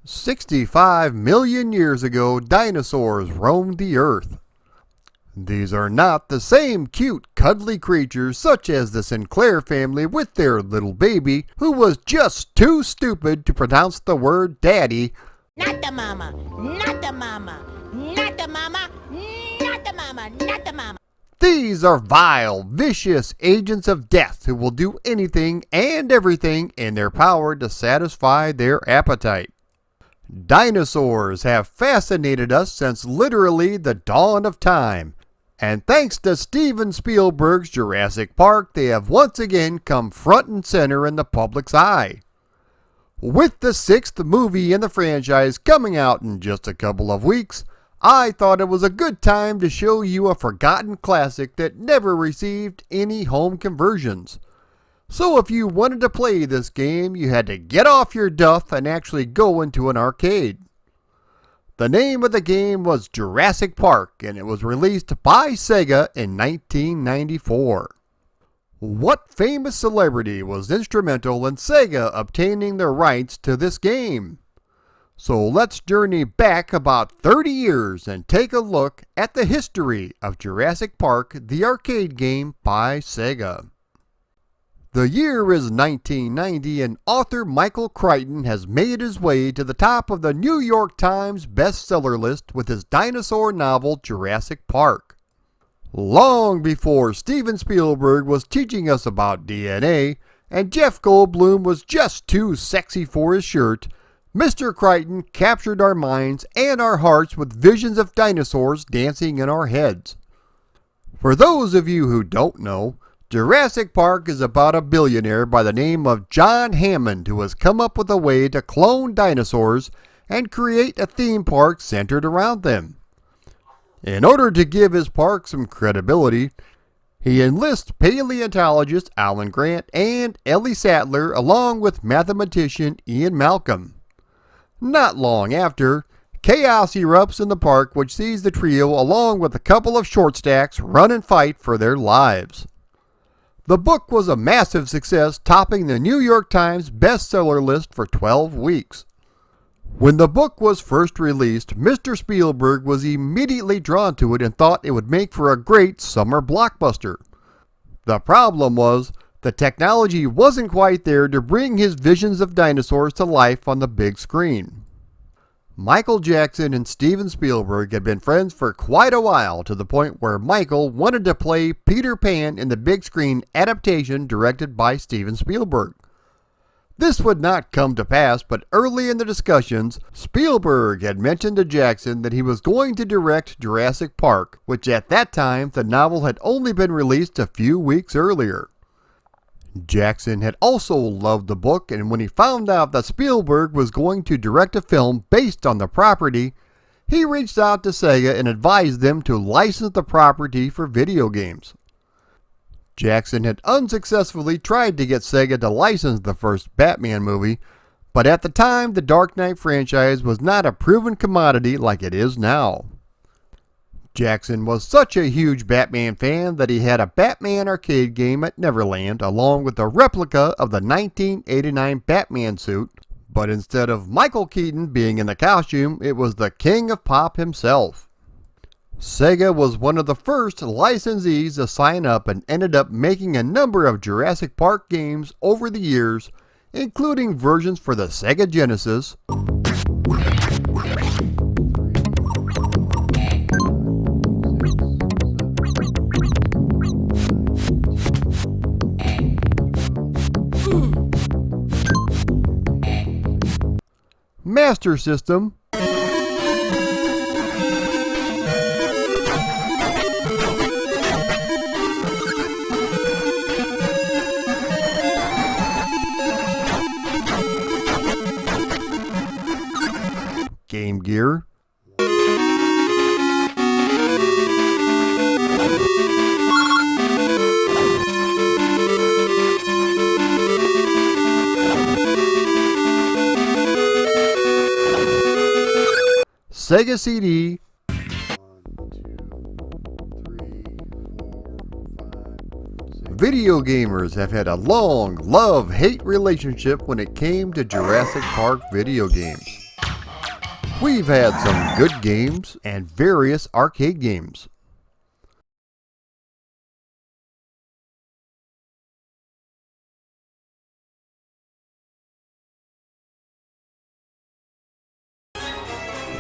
65 million years ago, dinosaurs roamed the earth. These are not the same cute, cuddly creatures such as the Sinclair family with their little baby, who was just too stupid to pronounce the word daddy. Not the mama, not the mama, not the mama, not the mama, not the mama. These are vile, vicious agents of death who will do anything and everything in their power to satisfy their appetite. Dinosaurs have fascinated us since literally the dawn of time, and thanks to Steven Spielberg's Jurassic Park, they have once again come front and center in the public's eye. With the 6th movie in the franchise coming out in just a couple of weeks, I thought it was a good time to show you a forgotten classic that never received any home conversions. So if you wanted to play this game, you had to get off your duff and actually go into an arcade. The name of the game was Jurassic Park, and it was released by Sega in 1994. What famous celebrity was instrumental in Sega obtaining the rights to this game? So let's journey back about 30 years and take a look at the history of Jurassic Park, the arcade game by Sega. The year is 1990, and author Michael Crichton has made his way to the top of the New York Times bestseller list with his dinosaur novel Jurassic Park. Long before Steven Spielberg was teaching us about DNA and Jeff Goldblum was just too sexy for his shirt, Mr. Crichton captured our minds and our hearts with visions of dinosaurs dancing in our heads. For those of you who don't know, Jurassic Park is about a billionaire by the name of John Hammond who has come up with a way to clone dinosaurs and create a theme park centered around them. In order to give his park some credibility, he enlists paleontologist Alan Grant and Ellie Sattler along with mathematician Ian Malcolm. Not long after, chaos erupts in the park, which sees the trio along with a couple of short stacks run and fight for their lives. The book was a massive success, topping the New York Times bestseller list for 12 weeks. When the book was first released, Mr. Spielberg was immediately drawn to it and thought it would make for a great summer blockbuster. The problem was, the technology wasn't quite there to bring his visions of dinosaurs to life on the big screen. Michael Jackson and Steven Spielberg had been friends for quite a while, to the point where Michael wanted to play Peter Pan in the big screen adaptation directed by Steven Spielberg. This would not come to pass, but early in the discussions, Spielberg had mentioned to Jackson that he was going to direct Jurassic Park, which at that time the novel had only been released a few weeks earlier. Jackson had also loved the book, and when he found out that Spielberg was going to direct a film based on the property, he reached out to Sega and advised them to license the property for video games. Jackson had unsuccessfully tried to get Sega to license the first Batman movie, but at the time the Dark Knight franchise was not a proven commodity like it is now. Jackson was such a huge Batman fan that he had a Batman arcade game at Neverland along with a replica of the 1989 Batman suit, but instead of Michael Keaton being in the costume, it was the King of Pop himself. Sega was one of the first licensees to sign up and ended up making a number of Jurassic Park games over the years, including versions for the Sega Genesis, Master System, Game Gear, Sega CD, Video gamers have had a long love-hate relationship when it came to Jurassic Park video games. We've had some good games and various arcade games.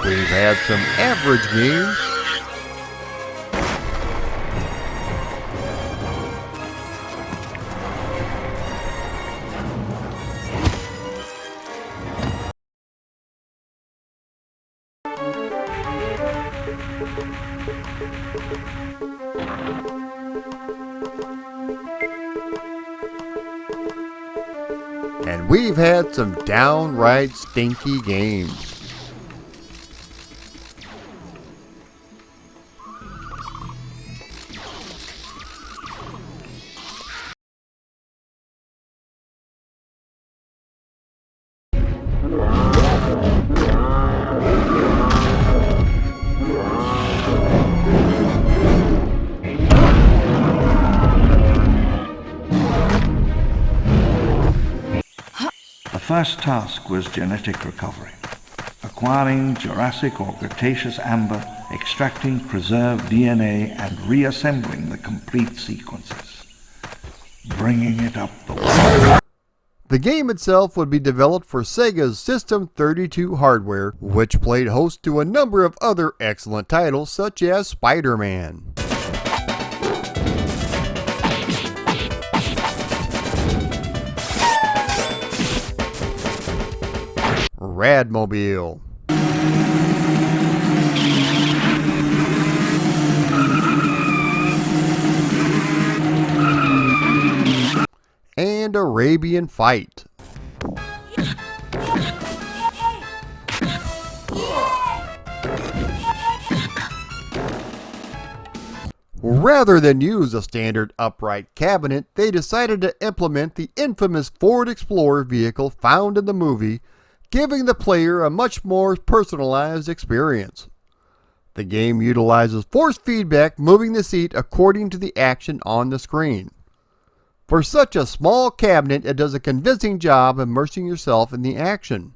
We've had some average games. And we've had some downright stinky games. The first task was genetic recovery, acquiring Jurassic or Cretaceous amber, extracting preserved DNA and reassembling the complete sequences, bringing it up the wall. The game itself would be developed for Sega's System 32 hardware, which played host to a number of other excellent titles such as Spider-Man, Radmobile, and Arabian Fight. Rather than use a standard upright cabinet, they decided to implement the infamous Ford Explorer vehicle found in the movie, giving the player a much more personalized experience. The game utilizes force feedback, moving the seat according to the action on the screen. For such a small cabinet, it does a convincing job immersing yourself in the action.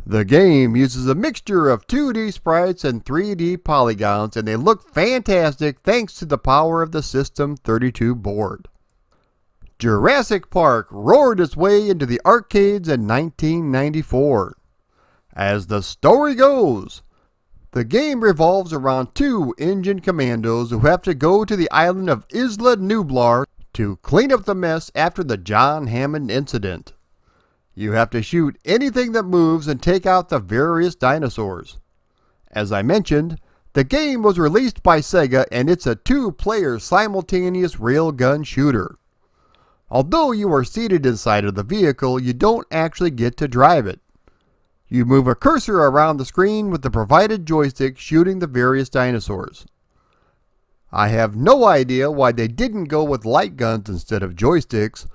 The game uses a mixture of 2D sprites and 3D polygons, and they look fantastic thanks to the power of the System 32 board. Jurassic Park roared its way into the arcades in 1994. As the story goes, the game revolves around two engine commandos who have to go to the island of Isla Nublar to clean up the mess after the John Hammond incident. You have to shoot anything that moves and take out the various dinosaurs. As I mentioned, the game was released by Sega and it's a two-player simultaneous railgun shooter. Although you are seated inside of the vehicle, you don't actually get to drive it. You move a cursor around the screen with the provided joystick shooting the various dinosaurs. I have no idea why they didn't go with light guns instead of joysticks,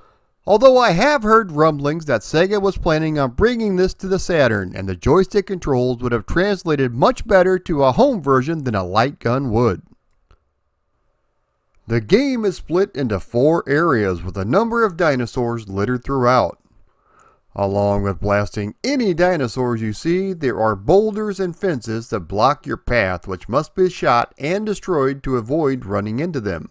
although I have heard rumblings that Sega was planning on bringing this to the Saturn and the joystick controls would have translated much better to a home version than a light gun would. The game is split into 4 areas with a number of dinosaurs littered throughout. Along with blasting any dinosaurs you see, there are boulders and fences that block your path, which must be shot and destroyed to avoid running into them.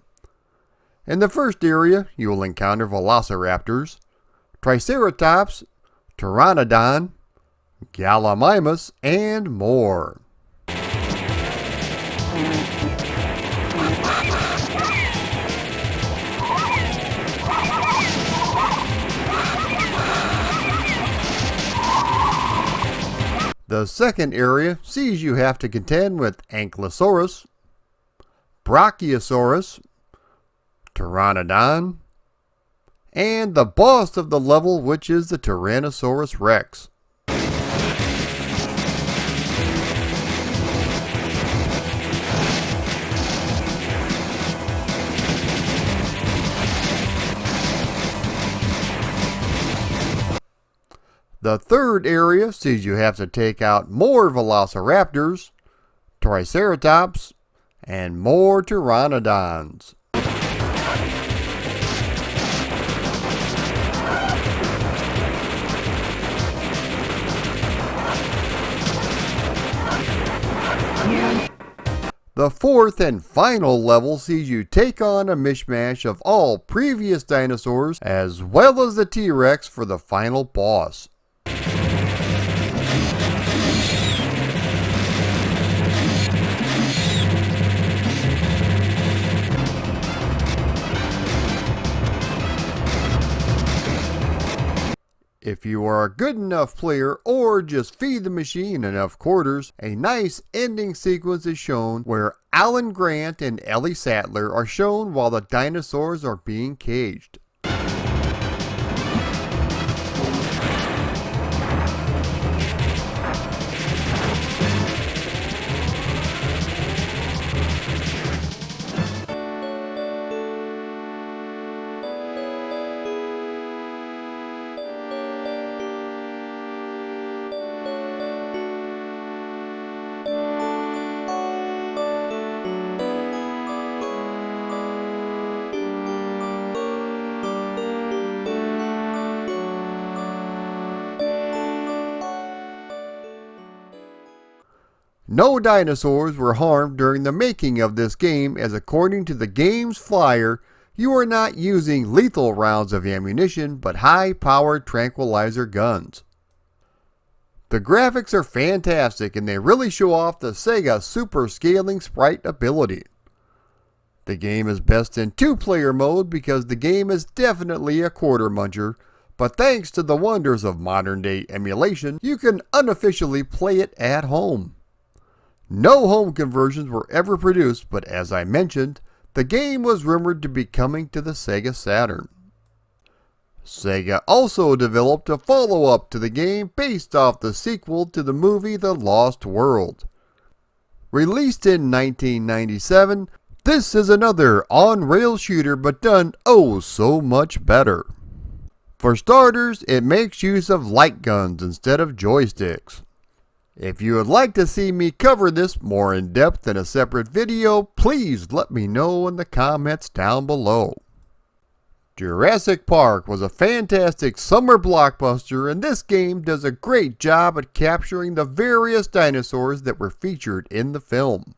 In the first area, you will encounter velociraptors, triceratops, pteranodon, gallimimus, and more. The second area sees you have to contend with Ankylosaurus, Brachiosaurus, Pteranodon, and the boss of the level, which is the Tyrannosaurus Rex. The third area sees you have to take out more velociraptors, triceratops, and more pteranodons. The fourth and final level sees you take on a mishmash of all previous dinosaurs as well as the T-Rex for the final boss. If you are a good enough player or just feed the machine enough quarters, a nice ending sequence is shown where Alan Grant and Ellie Sattler are shown while the dinosaurs are being caged. No dinosaurs were harmed during the making of this game, as according to the game's flyer, you are not using lethal rounds of ammunition but high-powered tranquilizer guns. The graphics are fantastic and they really show off the Sega super scaling sprite ability. The game is best in 2-player mode because the game is definitely a quarter muncher, but thanks to the wonders of modern day emulation, you can unofficially play it at home. No home conversions were ever produced, but as I mentioned, the game was rumored to be coming to the Sega Saturn. Sega also developed a follow-up to the game based off the sequel to the movie The Lost World. Released in 1997, this is another on-rail shooter but done oh so much better. For starters, it makes use of light guns instead of joysticks. If you would like to see me cover this more in depth in a separate video, please let me know in the comments down below. Jurassic Park was a fantastic summer blockbuster, and this game does a great job at capturing the various dinosaurs that were featured in the film.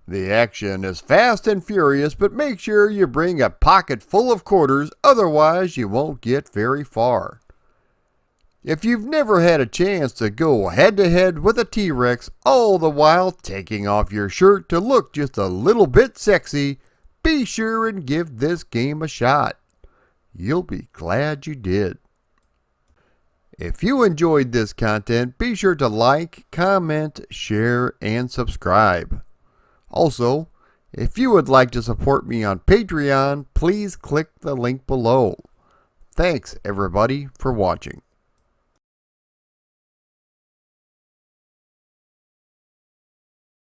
The action is fast and furious, but make sure you bring a pocket full of quarters, otherwise you won't get very far. If you've never had a chance to go head-to-head with a T-Rex, all the while taking off your shirt to look just a little bit sexy, be sure and give this game a shot. You'll be glad you did. If you enjoyed this content, be sure to like, comment, share, and subscribe. Also, if you would like to support me on Patreon, please click the link below. Thanks everybody for watching.